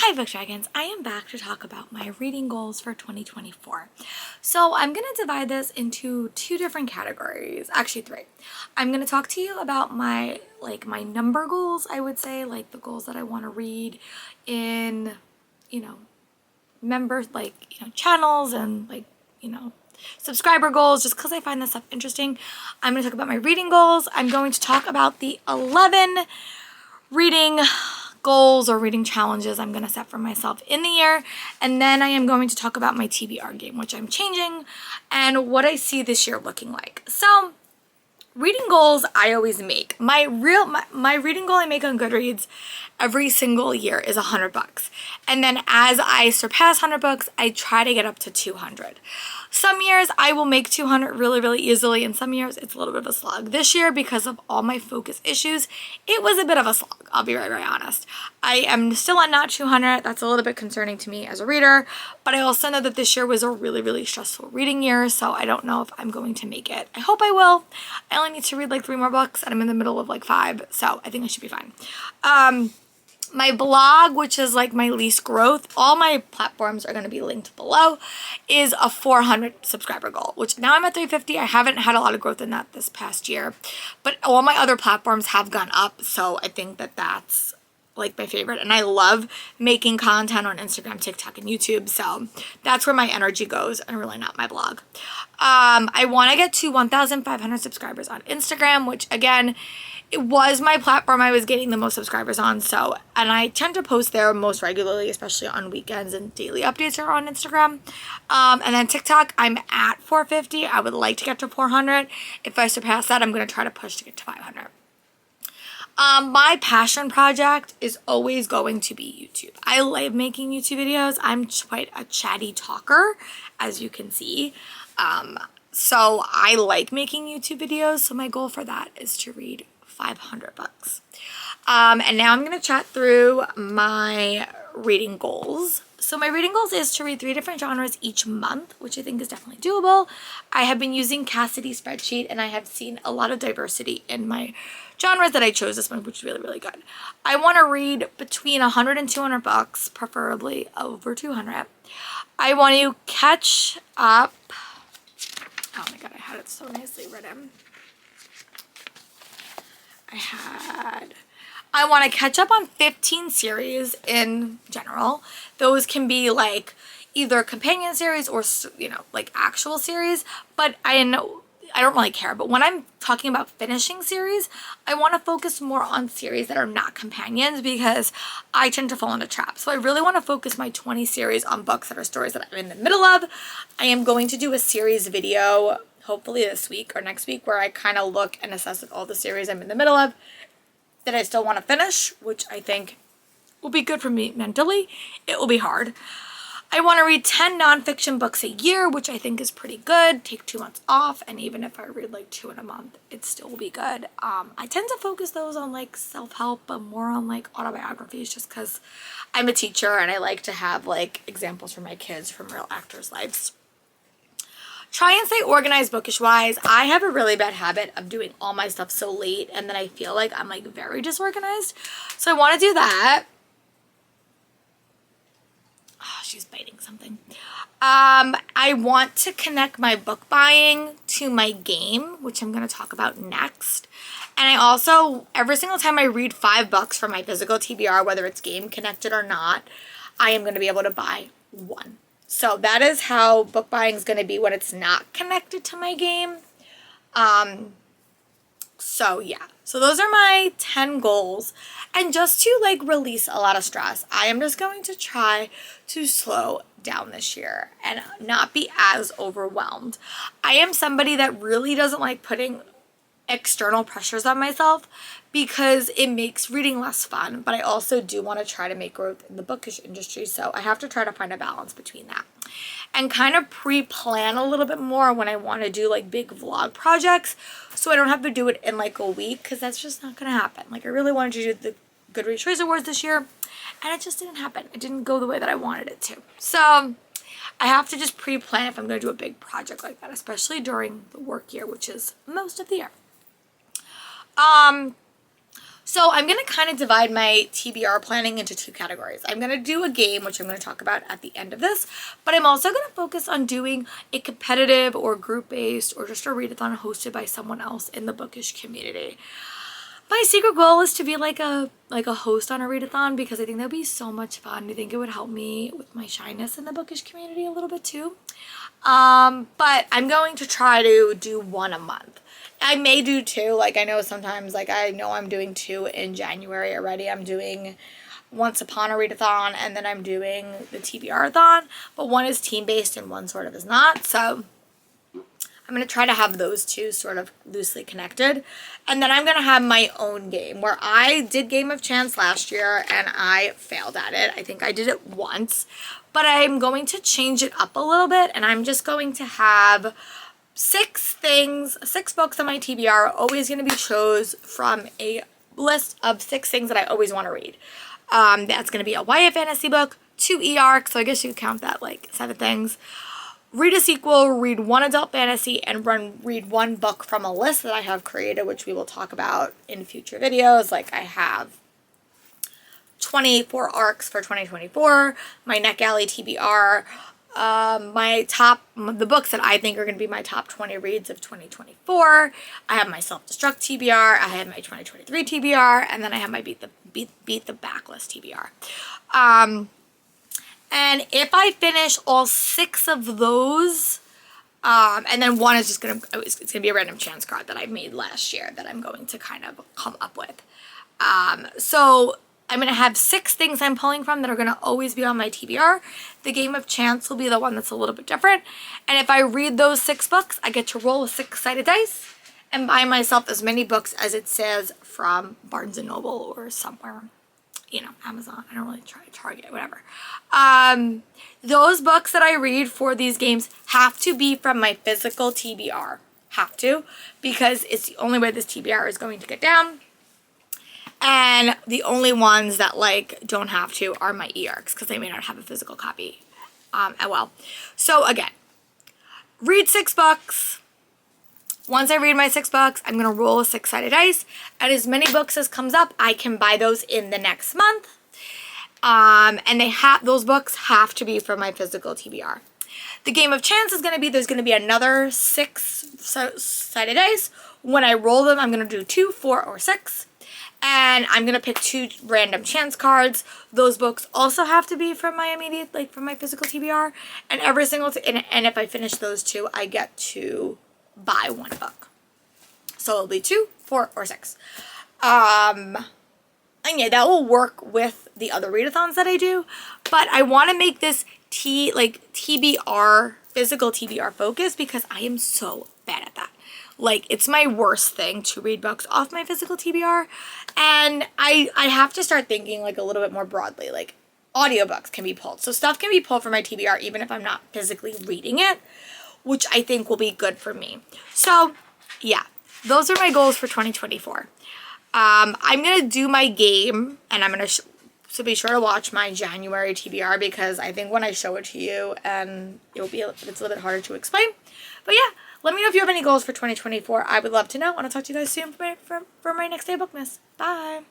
Hi Book Dragons, I am back to talk about my reading goals for 2024. So I'm going to divide this into two different categories, actually three. I'm going to talk to you about my number goals, I would say, like the goals that I want to read in, members, channels and subscriber goals, just because I find this stuff interesting. I'm going to talk about my reading goals. I'm going to talk about the 11 reading goals or reading challenges I'm going to set for myself in the year, and then I am going to talk about my TBR game, which I'm changing, and what I see this year looking like. So reading goals I always make. My reading goal I make on Goodreads every single year is $100, and then as I surpass 100 books, I try to get up to 200. Some years I will make 200 really easily, and some years it's a little bit of a slog. This year, because of all my focus issues, it was a bit of a slog. I'll be very honest. I am still at not 200. That's a little bit concerning to me as a reader, but I also know that this year was a really stressful reading year, so I don't know if I'm going to make it. I hope I will. I only need to read like 3 more books, and I'm in the middle of like 5, so I think I should be fine. My blog, which is like my least growth, all my platforms are going to be linked below, is a 400 subscriber goal, which now I'm at 350. I haven't had a lot of growth in that this past year, but all my other platforms have gone up, so I think that that's like my favorite, and I love making content on Instagram, TikTok, and YouTube, so that's where my energy goes, and really not my blog. I want to get to 1,500 subscribers on Instagram, which again, it was my platform I was getting the most subscribers on, so, and I tend to post there most regularly, especially on weekends, and daily updates are on Instagram. And then TikTok, I'm at 450. I would like to get to 400. If I surpass that, I'm going to try to push to get to 500. My passion project is always going to be YouTube. I love making YouTube videos. I'm quite a chatty talker, as you can see. So I like making YouTube videos, so my goal for that is to read 500 books. And now I'm going to chat through my reading goals. So my reading goals is to read 3 different genres each month, which I think is definitely doable. I have been using Cassidy's spreadsheet, and I have seen a lot of diversity in my genres that I chose this month, which is really good. I want to read between 100 and 200 books, preferably over 200. I want to catch up. Oh my god, I had it so nicely written. I want to catch up on 15 series in general. Those can be like either companion series or, like actual series, but I don't really care. But when I'm talking about finishing series, I want to focus more on series that are not companions, because I tend to fall into traps. So I really want to focus my 20 series on books that are stories that I'm in the middle of. I am going to do a series video hopefully this week or next week, where I kind of look and assess all the series I'm in the middle of that I still want to finish, which I think will be good for me mentally. It will be hard. I want to read 10 nonfiction books a year, which I think is pretty good. Take 2 months off, and even if I read like 2 in a month, it still will be good. I tend to focus those on like self-help, but more on like autobiographies, just because I'm a teacher and I like to have like examples from my kids from real actors' lives. Try and stay organized bookish wise. I have a really bad habit of doing all my stuff so late, and then I feel like I'm like very disorganized. So I want to do that. Oh, she's biting something. I want to connect my book buying to my game, which I'm going to talk about next. And I also, every single time I read 5 books from my physical TBR, whether it's game connected or not, I am going to be able to buy 1. So that is how book buying is going to be when it's not connected to my game. So yeah, so those are my 10 goals. And just to like release a lot of stress, I am just going to try to slow down this year and not be as overwhelmed. I am somebody that really doesn't like putting external pressures on myself, because it makes reading less fun, but I also do want to try to make growth in the bookish industry, so I have to try to find a balance between that and kind of pre-plan a little bit more when I want to do like big vlog projects, so I don't have to do it in like a week, because that's just not going to happen. Like I really wanted to do the Goodreads Choice Awards this year, and it just didn't happen. It didn't go the way that I wanted it to, so I have to just pre-plan if I'm going to do a big project like that, especially during the work year, which is most of the year. So I'm going to kind of divide my TBR planning into two categories. I'm going to do a game, which I'm going to talk about at the end of this, but I'm also going to focus on doing a competitive or group-based or just a readathon hosted by someone else in the bookish community. My secret goal is to be like a host on a readathon because I think that would be so much fun. I think it would help me with my shyness in the bookish community a little bit too. But I'm going to try to do one a month. I may do two. Like, I know sometimes, like, I know I'm doing two in January already. I'm doing Once Upon a Readathon, and then I'm doing the TBR-a-thon, but one is team-based and one sort of is not. So I'm going to try to have those two sort of loosely connected. And then I'm going to have my own game where I did Game of Chance last year and I failed at it. I think I did it once, but I'm going to change it up a little bit, and I'm just going to have 6 books on my TBR are always going to be chose from a list of 6 things that I always want to read. That's going to be a YA fantasy book, 2 e-arcs, so I guess you could count that like 7 things. Read a sequel, read 1 adult fantasy, and read 1 book from a list that I have created, which we will talk about in future videos. Like, I have 24 arcs for 2024, my Neck Alley TBR, the books that I think are going to be my top 20 reads of 2024. I have my Self-Destruct TBR, I have my 2023 TBR, and then I have my Beat the Backlist TBR. And if I finish all 6 of those, and then one is just going to, it's going to be a random chance card that I made last year that I'm going to kind of come up with. So I'm going to have 6 things I'm pulling from that are going to always be on my TBR. The Game of Chance will be the one that's a little bit different. And if I read those 6 books, I get to roll with 6-sided dice and buy myself as many books as it says from Barnes & Noble or somewhere, you know, Amazon. I don't really try Target, whatever. Those books that I read for these games have to be from my physical TBR. Have to, because it's the only way this TBR is going to get down. And the only ones that, like, don't have to are my e-arcs, because they may not have a physical copy as well. So, again, read 6 books. Once I read my 6 books, I'm going to roll a 6-sided dice. And as many books as comes up, I can buy those in the next month. And those books have to be from my physical TBR. The Game of Chance is going to be, there's going to be another 6-sided dice. When I roll them, I'm going to do 2, 4, or 6. And I'm going to pick 2 random chance cards. Those books also have to be from my immediate, like from my physical TBR. And every single, and if I finish those 2, I get to buy 1 book. So it'll be 2, 4, or 6. And yeah, that will work with the other readathons that I do. But I want to make this TBR, physical TBR focus, because I am so bad at that. Like, it's my worst thing to read books off my physical TBR. And I have to start thinking, like, a little bit more broadly. Like, audiobooks can be pulled. So stuff can be pulled from my TBR even if I'm not physically reading it, which I think will be good for me. So, yeah, those are my goals for 2024. I'm going to do my game, and I'm going to so be sure to watch my January TBR, because I think when I show it to you, and it's a little bit harder to explain. But yeah, let me know if you have any goals for 2024. I would love to know, and I'll talk to you guys soon for my next day of BookMas. Bye!